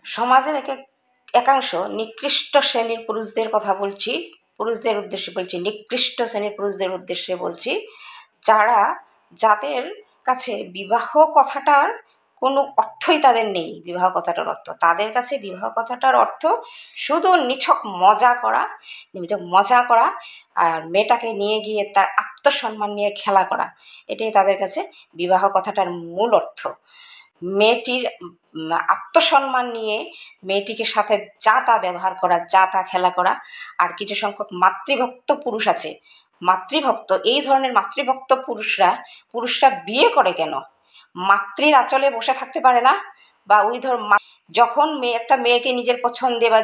সমাজের একাংশ নিকৃষ্ট শ্রেণীর পুরুষদের কথা বলছি, পুরুষদের উদ্দেশ্যে বলছি, নিকৃষ্ট শ্রেণীর পুরুষদের উদ্দেশ্যে বলছি, যাদের কাছে বিবাহ কথাটার কোনো অর্থই তাদের নেই। বিবাহ কথাটার অর্থ, তাদের কাছে বিবাহ কথাটার অর্থ শুধু নিছক মজা করা আর মেয়েটাকে নিয়ে গিয়ে তার আত্মসম্মান নিয়ে খেলা করা, এটাই তাদের কাছে বিবাহ কথাটার মূল অর্থ। মেয়েটির আত্মসম্মান নিয়ে মেয়েটিকে সাথে যা তা ব্যবহার করা, যা তা খেলা করা। আর কিছু সংখ্যক মাতৃভক্ত পুরুষ আছে, এই ধরনের মাতৃভক্ত পুরুষরা বিয়ে করে কেন? মাতৃর আঁচলে বসে থাকতে পারে না? বা যখন একটা মেয়েকে নিজের পছন্দে বা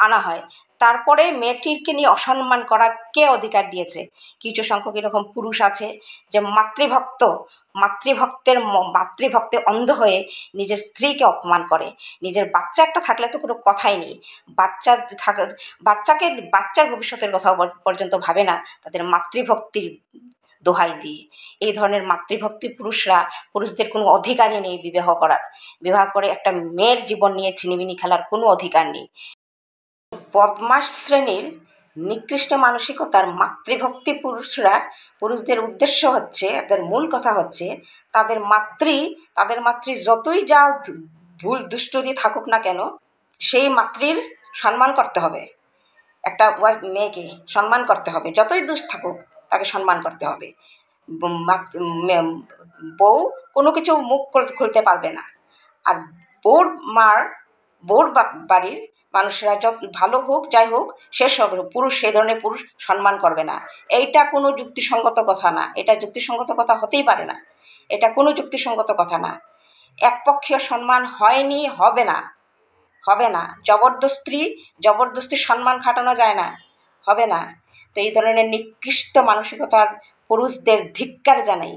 আনা হয়, তারপরে মেয়েটিকে নিয়ে অসম্মান করার কে অধিকার দিয়েছে? কিছু সংখ্যক এরকম পুরুষ আছে যে মাতৃভক্তে অন্ধ হয়ে নিজের স্ত্রীকে অপমান করে। নিজের বাচ্চা একটা থাকলে তো কোনো কথাই নেই, বাচ্চার ভবিষ্যতের কথা পর্যন্ত ভাবে না তাদের মাতৃভক্তির দোহাই দিয়ে। এই ধরনের মাতৃভক্তি পুরুষদের কোনো অধিকারই নেই বিবাহ করে একটা মেয়ের জীবন নিয়ে ছিনিমিনি খেলার কোনো অধিকার নেই। বদমাশ শ্রেণীর নিকৃষ্ট মানসিকতার মাতৃভক্তি পুরুষদের উদ্দেশ্য হচ্ছে, তাদের মূল কথা হচ্ছে, তাদের মাতৃ যতই যা ভুল দুষ্টুরি থাকুক না কেন, সেই মাতৃর সম্মান করতে হবে। একটা মেয়েকে সম্মান করতে হবে, যতই দোষ থাকুক তাকে সম্মান করতে হবে। বউ কোনো কিছু মুখ খুলতে পারবে না। আর বউর বাড়ির মানুষরা যত ভালো হোক যাই হোক, সেই ধরনের পুরুষ সম্মান করবে না। এইটা কোনো যুক্তিসঙ্গত কথা না, এটা যুক্তিসঙ্গত কথা হতেই পারে না, এটা কোনো যুক্তিসঙ্গত কথা না। একপক্ষীয় সম্মান হয়নি, হবে না। জবরদস্তি সম্মান খাটানো যায় না, হবে না। তো এই ধরনের নিকৃষ্ট মানসিকতার পুরুষদের ধিক্কার জানাই।